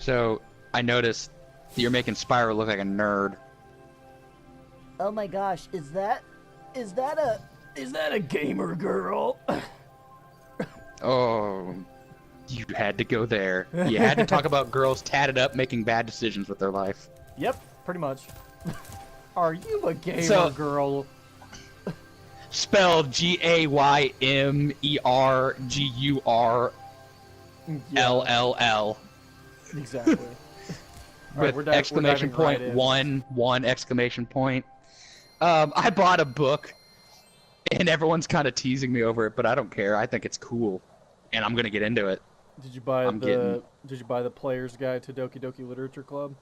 So I noticed you're making Spyro look like a nerd. Oh my gosh, is that a gamer girl? Oh, you had to go there. You had to talk about girls tatted up making bad decisions with their life. Yep, pretty much. Are you a gamer girl? Spelled Gaymergurll. Exactly. With exclamation point, one exclamation point. I bought a book, and everyone's kind of teasing me over it, but I don't care. I think it's cool, and I'm gonna get into it. Did you buy Did you buy the Player's Guide to Doki Doki Literature Club?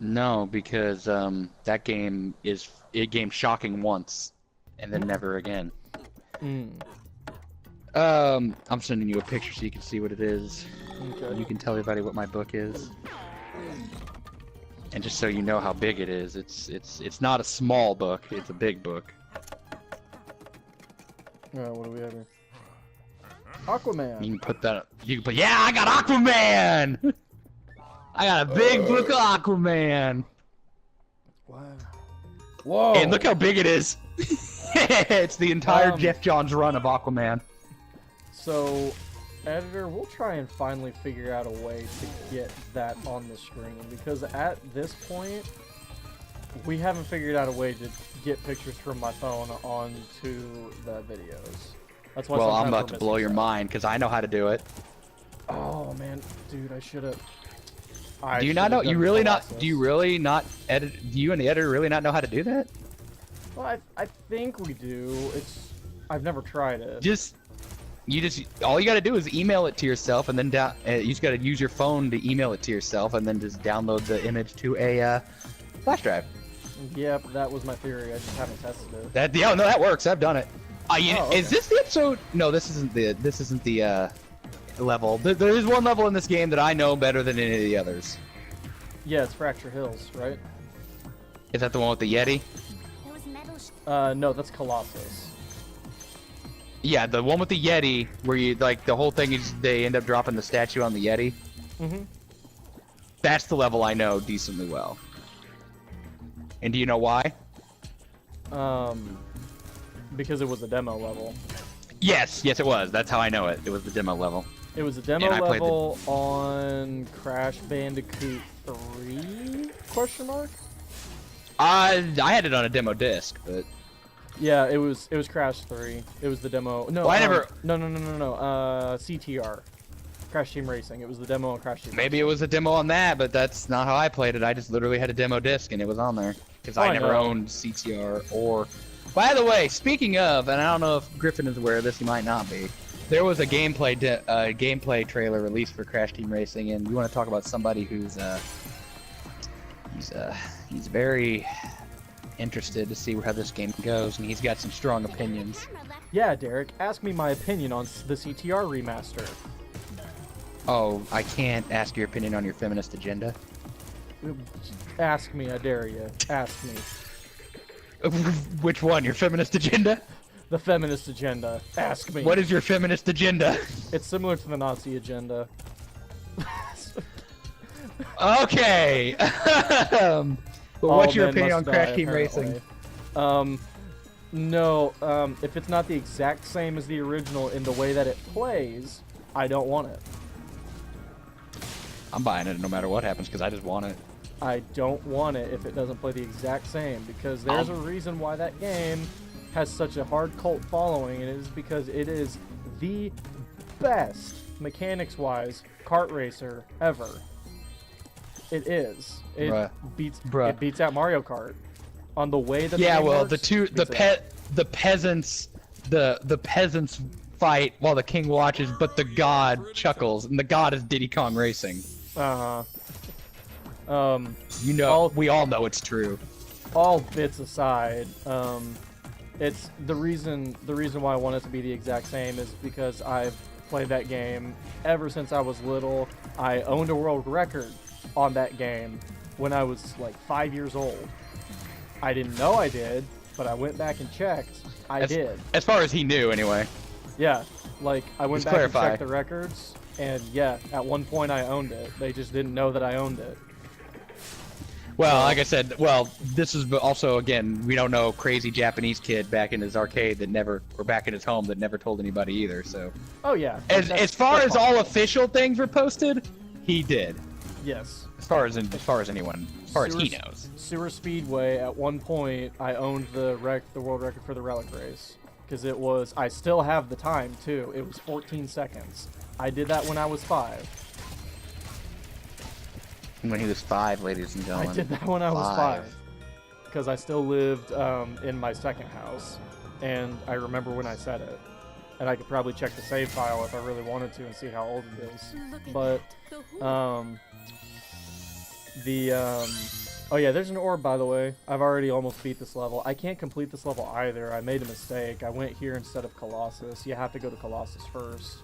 No, because that game shocking once, and then never again. I'm sending you a picture so you can see what it is. Okay. You can tell everybody what my book is. And just so you know how big it is, it's not a small book, it's a big book. What do we have here? Aquaman. You can put that. Yeah, I got Aquaman. I got a big book of Aquaman. Wow. Whoa. And look how big it is. It's the entire Jeff Johns run of Aquaman. So, editor, we'll try and finally figure out a way to get that on the screen, because at this point, we haven't figured out a way to get pictures from my phone onto the videos. That's why. Well, I'm about to blow your mind because I know how to do it. Oh man, dude, I should have. Do you not know? You really not? Do you really not edit? Do you and the editor really not know how to do that? Well, I think we do. I've never tried it. All you gotta do is email it to yourself, and then you just gotta use your phone to email it to yourself, and then just download the image to a flash drive. Yep, that was my theory. I just haven't tested it. No, that works. I've done it. Okay. Is this the episode? No, this isn't the level. There is one level in this game that I know better than any of the others. Yeah, it's Fracture Hills, right? Is that the one with the Yeti? No, that's Colossus. Yeah, the one with the Yeti, where you the whole thing is they end up dropping the statue on the Yeti. That's the level I know decently well. And do you know why? Because it was a demo level. Yes, it was. That's how I know it. It was the demo level. It was a demo level on Crash Bandicoot 3? Question mark? I had it on a demo disc, but yeah, it was Crash 3. It was the demo. No, well, No. CTR. Crash Team Racing. It was the demo on Crash Team. Maybe it was a demo on that, but that's not how I played it. I just literally had a demo disc and it was on there because I never owned CTR or. By the way, speaking of, and I don't know if Griffin is aware of this, he might not be. There was a gameplay trailer released for Crash Team Racing, and you want to talk about somebody who's he's very interested to see how this game goes, and he's got some strong opinions. Yeah, Derek, ask me my opinion on the CTR remaster. Oh, I can't ask your opinion on your feminist agenda? Ask me, I dare you. Ask me. Which one? Your feminist agenda? The feminist agenda. Ask me. What is your feminist agenda? It's similar to the Nazi agenda. Okay. But what's your opinion on Crash Team Racing? No, if it's not the exact same as the original in the way that it plays, I don't want it. I'm buying it no matter what happens because I just want it. I don't want it if it doesn't play the exact same, because there's a reason why that game has such a hard cult following, and it is because it is the best, mechanics-wise, kart racer ever. It is. It beats out Mario Kart on the way that. Yeah, well, works, the peasants fight while the king watches, but the god chuckles, and the god is Diddy Kong Racing. We all know it's true. All bits aside, it's the reason why I want it to be the exact same is because I've played that game ever since I was little. I owned a world record on that game when I was like 5 years old. I didn't know I did, but I went back and checked. I did. As far as he knew, anyway. Yeah. Like, I went Just back clarify. and checked the records, and yeah, at one point I owned it. They just didn't know that I owned it. Well, like I said, this is also, again, we don't know crazy Japanese kid back in his arcade that never, or back in his home that never told anybody either, so. Oh yeah. As far as all official things were posted, he did. Yes. As far as anyone, as far as he knows. Sewer Speedway, at one point, I owned the world record for the relic race. Because it was, I still have the time too. It was 14 seconds. I did that when I was 5. When he was 5, ladies and gentlemen. I did that when I was 5. Because I still lived in my second house. And I remember when I said it. And I could probably check the save file if I really wanted to and see how old it is. But, oh yeah, there's an orb, by the way. I've already almost beat this level. I can't complete this level either. I made a mistake. I went here instead of Colossus. You have to go to Colossus first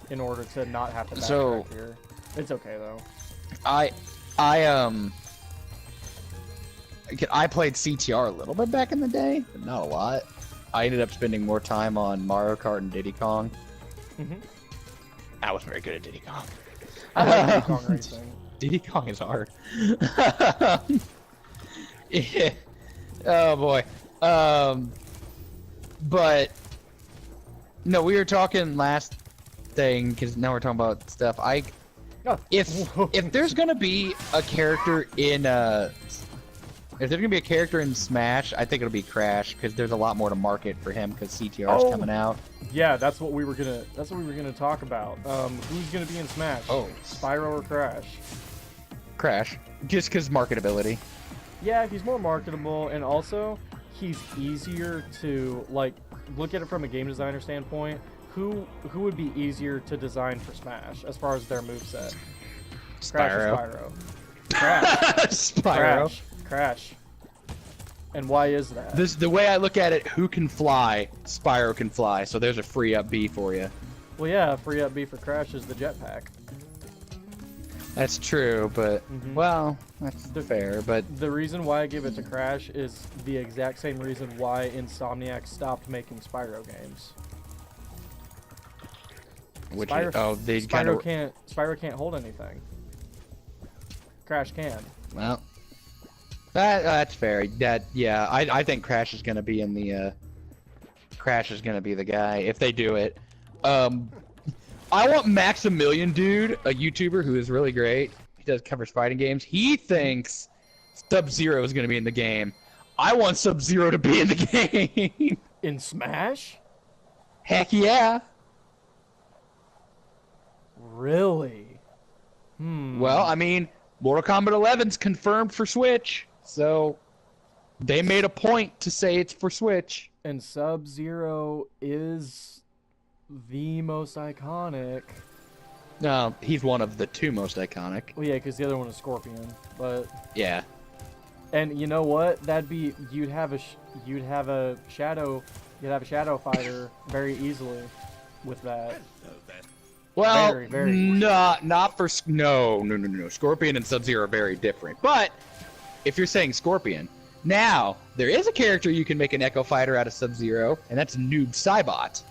in order to not have to backtrack here. It's okay, though. I played CTR a little bit back in the day, but not a lot. I ended up spending more time on Mario Kart and Diddy Kong. I wasn't very good at Diddy Kong. I like Diddy Kong racing. Diddy Kong is hard. Yeah. Oh boy. But no, we were talking last thing because now we're talking about stuff. If there's gonna be a character in Smash, I think it'll be Crash because there's a lot more to market for him because CTR is coming out. Yeah, that's what we were gonna talk about. Who's gonna be in Smash? Oh, Spyro or Crash? Crash, just because marketability. Yeah, he's more marketable, and also he's easier to look at it from a game designer standpoint. Who would be easier to design for Smash as far as their moveset? Crash or Spyro? Crash. Spyro. Crash. And why is that? The way I look at it, who can fly? Spyro can fly, so there's a free up B for you. Well, yeah, free up B for Crash is the jetpack. That's true, but well, that's fair. But the reason why I give it to Crash is the exact same reason why Insomniac stopped making Spyro games. which Spyro can't hold anything. Crash can. Well, that's fair. I think Crash is gonna be in the Crash is gonna be the guy if they do it. I want Maximilian, dude, a YouTuber who is really great. He covers fighting games. He thinks Sub-Zero is gonna be in the game. I want Sub-Zero to be in the game. In Smash? Heck yeah. Really? Well, I mean, Mortal Kombat 11's confirmed for Switch, so they made a point to say it's for Switch. And Sub-Zero is the most iconic. No, he's one of the 2 most iconic. Well, yeah, because the other one is Scorpion, but yeah. And you know what? That'd be you'd have a shadow fighter very easily with that. Well, very not for no. Scorpion and Sub-Zero are very different. But if you're saying Scorpion, now there is a character you can make an Echo Fighter out of Sub-Zero, and that's Noob Saibot.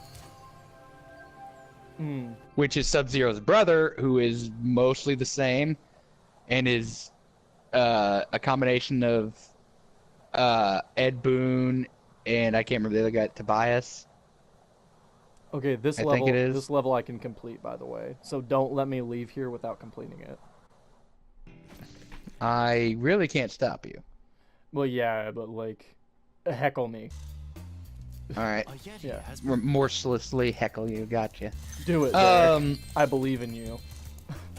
Which is Sub-Zero's brother, who is mostly the same, and is a combination of Ed Boon and I can't remember the other guy, Tobias. Okay, this level I can complete, by the way. So don't let me leave here without completing it. I really can't stop you. Well, yeah, but heckle me. All right. Yeah. Remorselessly heckle you. Gotcha. Do it. Derek. I believe in you.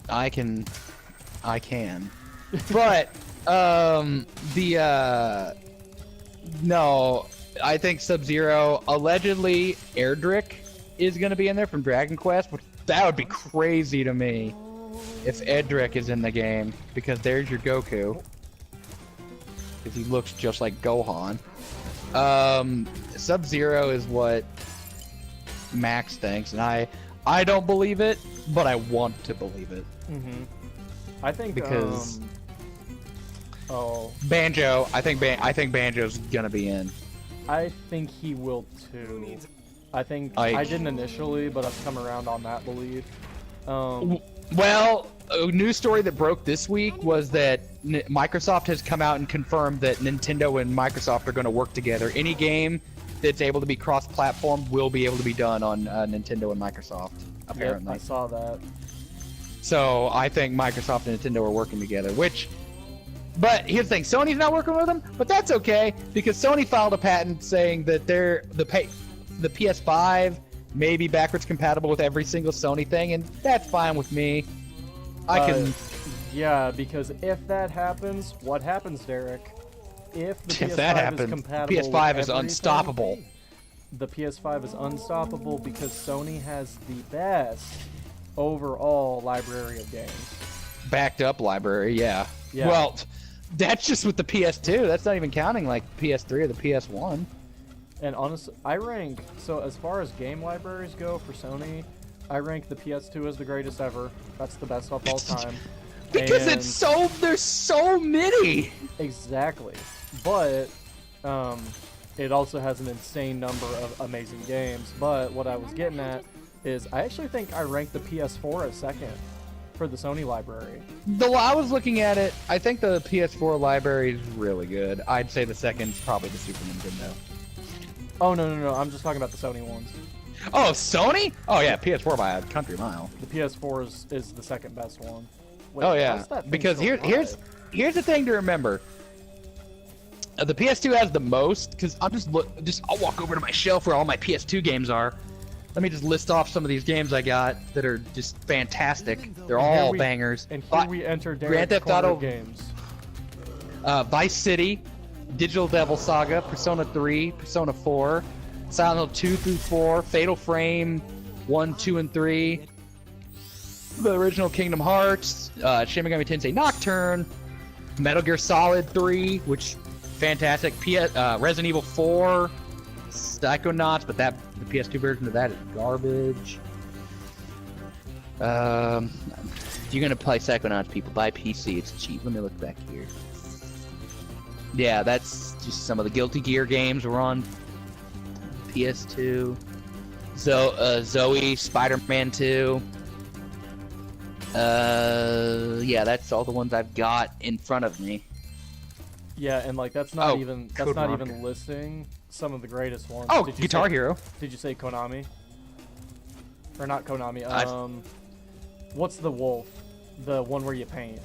I can. But no, I think Sub-Zero, allegedly Erdrick is gonna be in there from Dragon Quest, but that would be crazy to me if Erdrick is in the game, because there's your Goku. Because he looks just like Gohan. Sub-Zero is what Max thinks, and I don't believe it, but I want to believe it. I think because Oh. Banjo, I think Banjo's gonna be in. I think he will too. I think I didn't initially, but I've come around on that belief. Well, a news story that broke this week was that Microsoft has come out and confirmed that Nintendo and Microsoft are going to work together. Any game that's able to be cross-platform will be able to be done on Nintendo and Microsoft, apparently. Yep, I saw that. So I think Microsoft and Nintendo are working together, but here's the thing, Sony's not working with them, but that's okay, because Sony filed a patent saying that the PS5 may be backwards compatible with every single Sony thing, and that's fine with me. Yeah, because if that happens, what happens, Derek? If the PS5 that happens, is compatible PS5 with is unstoppable. The PS5 is unstoppable because Sony has the best overall library of games. Backed up library, yeah. Yeah. Well, that's just with the PS2. That's not even counting like PS3 or the PS1. And honestly, so as far as game libraries go for Sony, I rank the PS2 as the greatest ever. That's the best of all time. Because there's so many. Exactly. But it also has an insane number of amazing games. But what I was getting at is I actually think I rank the PS4 as second for the Sony library. Though I was looking at it, I think the PS4 library is really good. I'd say the second's probably the Super Nintendo. Oh, no. I'm just talking about the Sony ones. Oh, Sony? Oh, yeah, PS4 by a country mile. The PS4 is the second best one. Wait, oh, yeah. Because here's the thing to remember. The PS2 has the most, because I'll walk over to my shelf where all my PS2 games are. Let me just list off some of these games I got that are just fantastic. They're all bangers. And here we enter Grand Theft Auto games. Vice City, Digital Devil Saga, Persona 3, Persona 4, Silent Hill 2 through 4, Fatal Frame 1, 2, and 3, the original Kingdom Hearts, Shin Megami Tensei Nocturne, Metal Gear Solid 3, which fantastic, Resident Evil 4, Psychonauts, but the PS2 version of that is garbage. If you're gonna play Psychonauts, people, buy PC. It's cheap. Let me look back here. Yeah, that's just some of the Guilty Gear games were on PS2. Zoe, Spider-Man 2. Yeah, that's all the ones I've got in front of me. Yeah, and like that's not even listing some of the greatest ones. Oh, Guitar Hero. Did you say Konami? Or not Konami? What's the wolf? The one where you paint.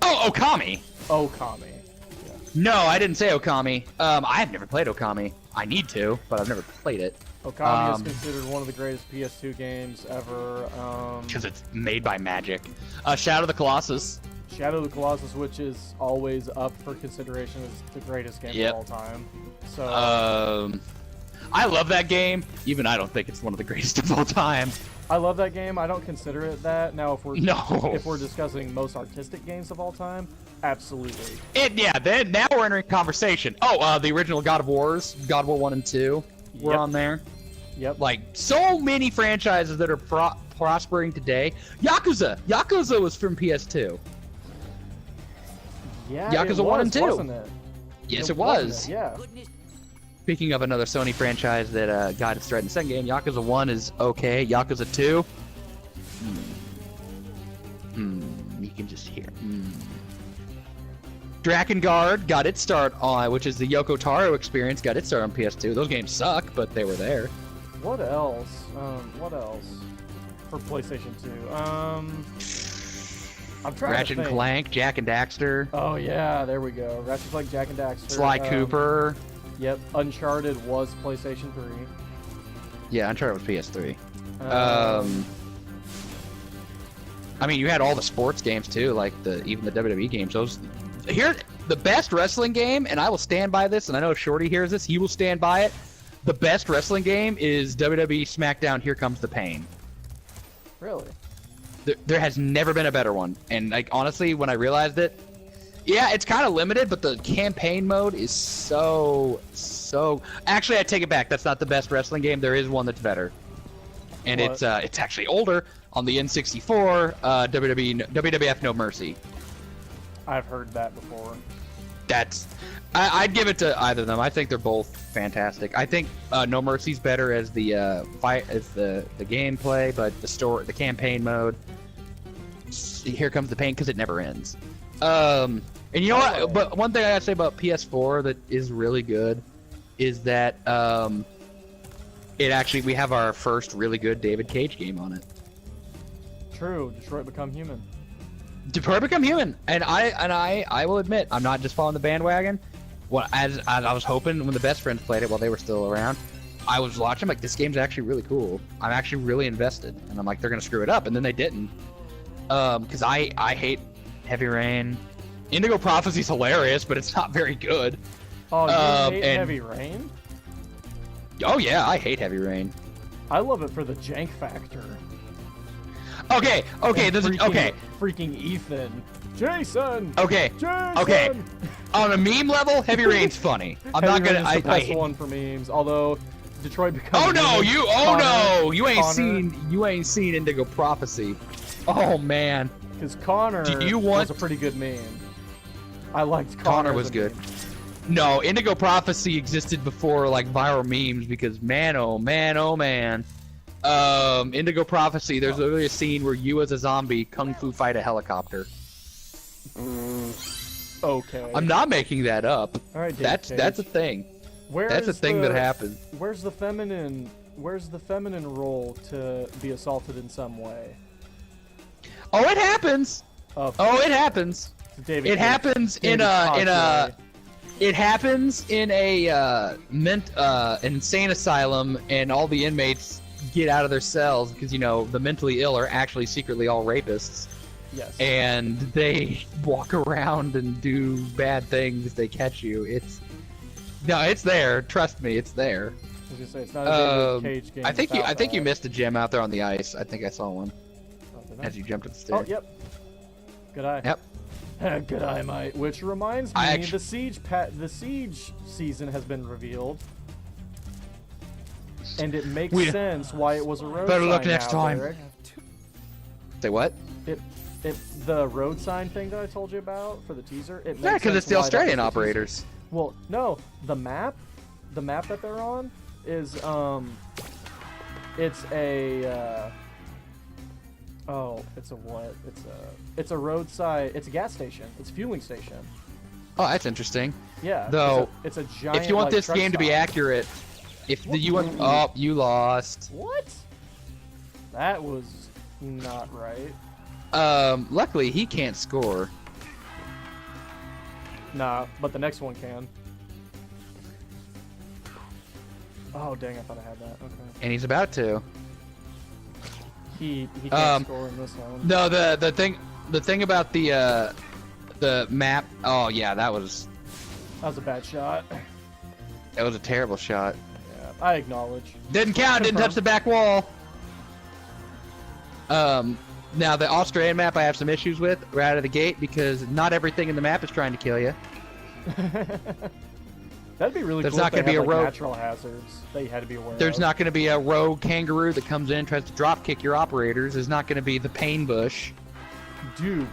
Oh, Okami. Okami. Yeah. No, I didn't say Okami. I've never played Okami. I need to, but I've never played it. Okami is considered one of the greatest PS2 games ever. Because it's made by Magic. Shadow of the Colossus. Shadow of the Colossus, which is always up for consideration as the greatest game of all time. So. I love that game. Even I don't think it's one of the greatest of all time. I love that game. I don't consider it that. Now, if we're discussing most artistic games of all time, absolutely. Then now we're entering conversation. Oh, the original God of Wars, God of War 1 and 2, were on there. Yep. Like so many franchises that are prospering today. Yakuza was from PS2. Yeah, Yakuza 1 and 2. Wasn't it? Yes, it was. Yeah. Speaking of another Sony franchise that got its start in the second game, Yakuza 1 is okay. Yakuza 2, you can just hear. Drakengard got its start on, which is the Yoko Taro experience, got its start on PS2. Those games suck, but they were there. What else? What else for PlayStation 2? I'm trying Ratchet to think. and Clank, Jak and Daxter. Oh yeah, there we go. Ratchet and Clank, Jak and Daxter. Sly Cooper. Yep, Uncharted was PlayStation 3. Yeah, Uncharted was PS3. I mean, you had all the sports games too, like even the WWE games. The best wrestling game, and I will stand by this, and I know if Shorty hears this, he will stand by it. The best wrestling game is WWE SmackDown Here Comes the Pain. Really? There has never been a better one, and like honestly, when I realized it, yeah, it's kind of limited, but the campaign mode is so. Actually, I take it back. That's not the best wrestling game. There is one that's better, and it's actually older on the N64. WWF No Mercy. I've heard that before. I'd give it to either of them. I think they're both fantastic. I think No Mercy's better as the the gameplay, but the campaign mode. Here comes the pain because it never ends. And you know what? But one thing I gotta say about PS4 that is really good is that we have our first really good David Cage game on it. True. Detroit Become Human. Detroit Become Human, and I will admit I'm not just following the bandwagon. As I was hoping when the best friends played it while they were still around, I was watching like this game's actually really cool. I'm actually really invested, and I'm like they're gonna screw it up, and then they didn't. Because I hate Heavy Rain. Indigo Prophecy's hilarious, but it's not very good. Oh, you hate Heavy Rain? Oh yeah, I hate Heavy Rain. I love it for the jank factor. Okay, Freaking Ethan. Jason! Okay, Jason! okay. On a meme level, Heavy Rain's funny. I'm not gonna. I hate one for memes. Although Detroit Become Oh no, Human, you ain't seen Indigo Prophecy. Oh man. Because Connor was a pretty good meme. I liked Connor was good. Meme. No, Indigo Prophecy existed before like viral memes because man, oh man, oh man. Indigo Prophecy, there's literally a scene where you as a zombie kung fu fight a helicopter. Okay. I'm not making that up. All right, that's a thing. That's a thing that happens. Where's the feminine role to be assaulted in some way? Oh, it happens. It happens. It happens in a insane asylum, and all the inmates get out of their cells because the mentally ill are actually secretly all rapists. Yes. And they walk around and do bad things if they catch you. It's there. Trust me, it's there. I was gonna say it's not a Cage game. I think you missed a gem out there on the ice. I think I saw one. As you jumped up the stairs. Oh, yep. Good eye. Yep. Good eye, mate. Which reminds me, the Siege season has been revealed, and it makes sense why it was a road sign. Better look next time. Derek. Say what? The road sign thing that I told you about for the teaser. Yeah, because it's the Australian operators. Well, no, the map that they're on is it's a. It's a what? It's a roadside. It's a gas station. It's a fueling station. Oh, that's interesting. Yeah. Though, it's a giant. If you want this game to be accurate, you lost. What? That was not right. Luckily he can't score. Nah, but the next one can. Oh dang! I thought I had that. Okay. And he's about to. He can't score in this one. No, the thing about the map. Oh yeah, that was a bad shot. That was a terrible shot. Yeah, I acknowledge. Didn't count. Didn't touch the back wall. Now the Australian map I have some issues with right out of the gate because not everything in the map is trying to kill you. That'd be really There's cool. Not going to be a rogue natural hazards that you had to be aware of. There's not going to be a rogue kangaroo that comes in and tries to drop kick your operators. There's not going to be the pain bush. Dude,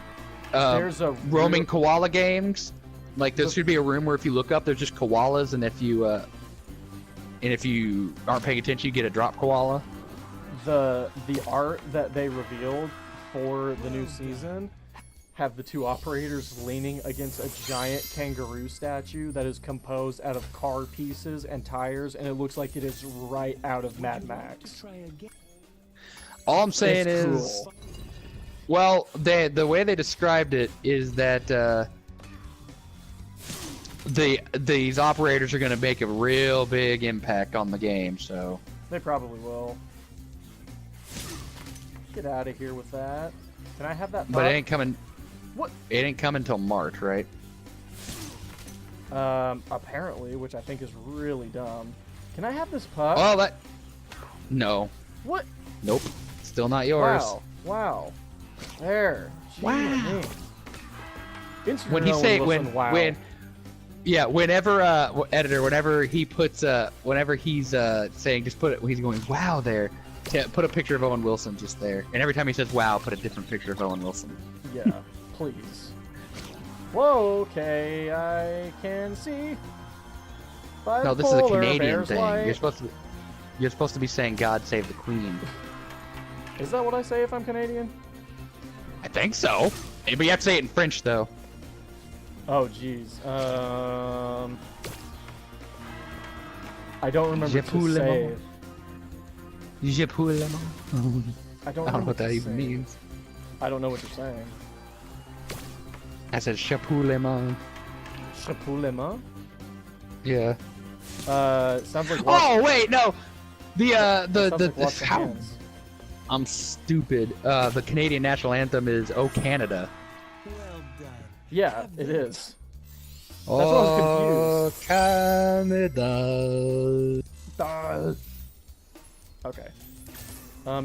there's a roaming koala games. Like there should be a room where if you look up, there's just koalas, and if you aren't paying attention, you get a drop koala. The art that they revealed for the new season have the two operators leaning against a giant kangaroo statue that is composed out of car pieces and tires, and it looks like it is right out of Mad Max. All I'm saying is, well, the way they described it is that these operators are going to make a real big impact on the game, so they probably will. Get out of here with that. Can I have that? But it ain't coming. What? It ain't coming till March, right? Apparently, which I think is really dumb. Can I have this pup? Oh, no. What? Nope. Still not yours. Wow. There. Wow. Instagram when he say whenever editor, whenever he puts whenever he's saying just put it, he's going wow there. Put a picture of Owen Wilson just there, and every time he says wow, put a different picture of Owen Wilson. Yeah, please. Whoa, okay, I can see. By No, the this is a polar Canadian bear's thing. light. You're supposed to be saying "God save the Queen." Is that what I say if I'm Canadian? I think so. But you have to say it in French, though. Oh, jeez. I don't remember to say it. Je pour le monde. I don't I don't know what to that even say. means. I don't know what you're saying. I said chapeau le monde. Chapeau le main? Yeah. Sounds like. Oh wait, no. Sounds The like wash your how? hands. I'm stupid. The Canadian national anthem is "Oh Canada." Yeah, it is. That's why I Oh was Canada. confused. Okay.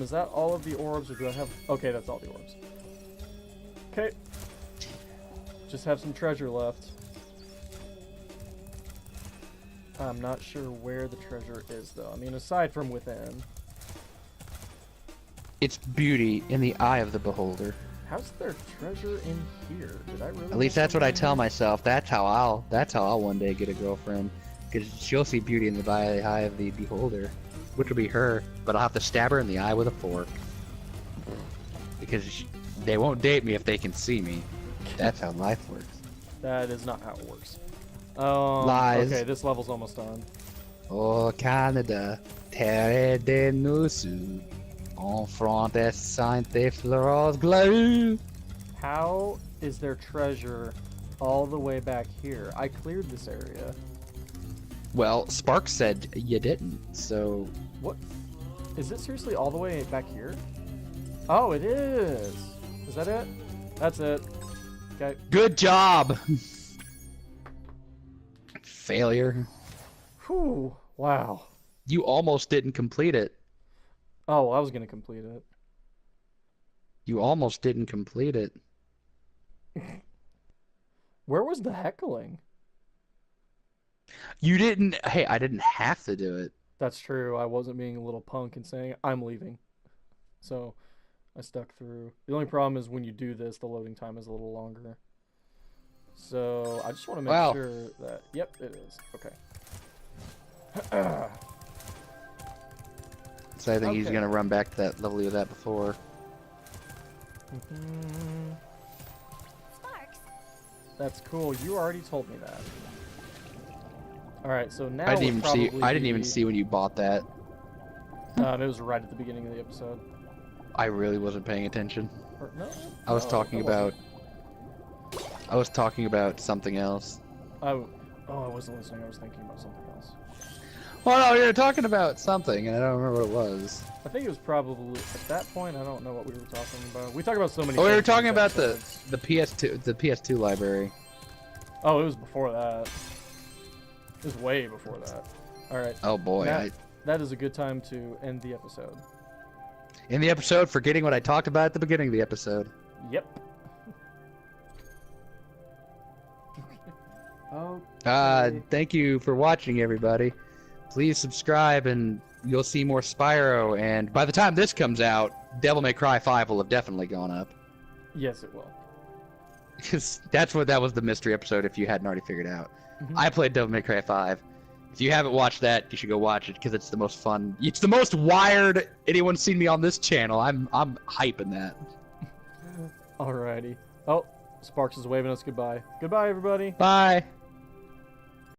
Is that all of the orbs, or do I have? Okay, that's all the orbs. Okay. Just have some treasure left. I'm not sure where the treasure is, though. I mean, aside from within. It's beauty in the eye of the beholder. How's there treasure in here? Did I really? At least that's what I tell myself. That's how I'll one day get a girlfriend, because she'll see beauty in the eye of the beholder, which will be her. But I'll have to stab her in the eye with a fork, because they won't date me if they can see me. That's how life works. That is not how it works. Lies. Okay, this level's almost done. Oh Canada, terre de nous, en front des saintes fleurs glow. How is there treasure all the way back here? I cleared this area. Well, Sparks said you didn't, so What? Is it seriously all the way back here? Oh, it is. Is that it? That's it. Okay. good job. Failure. Whew. Wow. You almost didn't complete it. Oh, well, I was gonna complete it. You almost didn't complete it. Where was the heckling? You didn't. Hey, I didn't have to do it. That's true. I wasn't being a little punk and saying I'm leaving. So I stuck through. The only problem is when you do this, the loading time is a little longer. So I just want to make Wow. sure that. Yep, it is. Okay. So I think he's Okay. gonna run back to that level he was at before. Sparks. That's cool. You already told me that. All right. So now I didn't even see. would I didn't even be- see when you bought that. It was right at the beginning of the episode. I really wasn't paying attention. Or, no. I was no, talking it wasn't. about. I was talking about something else. I wasn't listening. I was thinking about something else. Oh no, you were talking about something, and I don't remember what it was. I think it was probably at that point. I don't know what we were talking about. We talked about so many. Oh, we were things in talking these about the episodes. PS2 library. Oh, it was before that. It was way before that. All right. Oh boy, Now- That is a good time to end the episode. in the episode, forgetting what I talked about at the beginning of the episode. Yep. Okay. Thank you for watching, everybody. Please subscribe, and you'll see more Spyro. And by the time this comes out, Devil May Cry 5 will have definitely gone up. Yes, it will. Because that was the mystery episode, if you hadn't already figured out. Mhm. I played Devil May Cry 5. If you haven't watched that, you should go watch it, because it's the most fun. It's the most wired anyone's seen me on this channel. I'm hyping that. Alrighty. Oh, Sparks is waving us goodbye. Goodbye, everybody. Bye.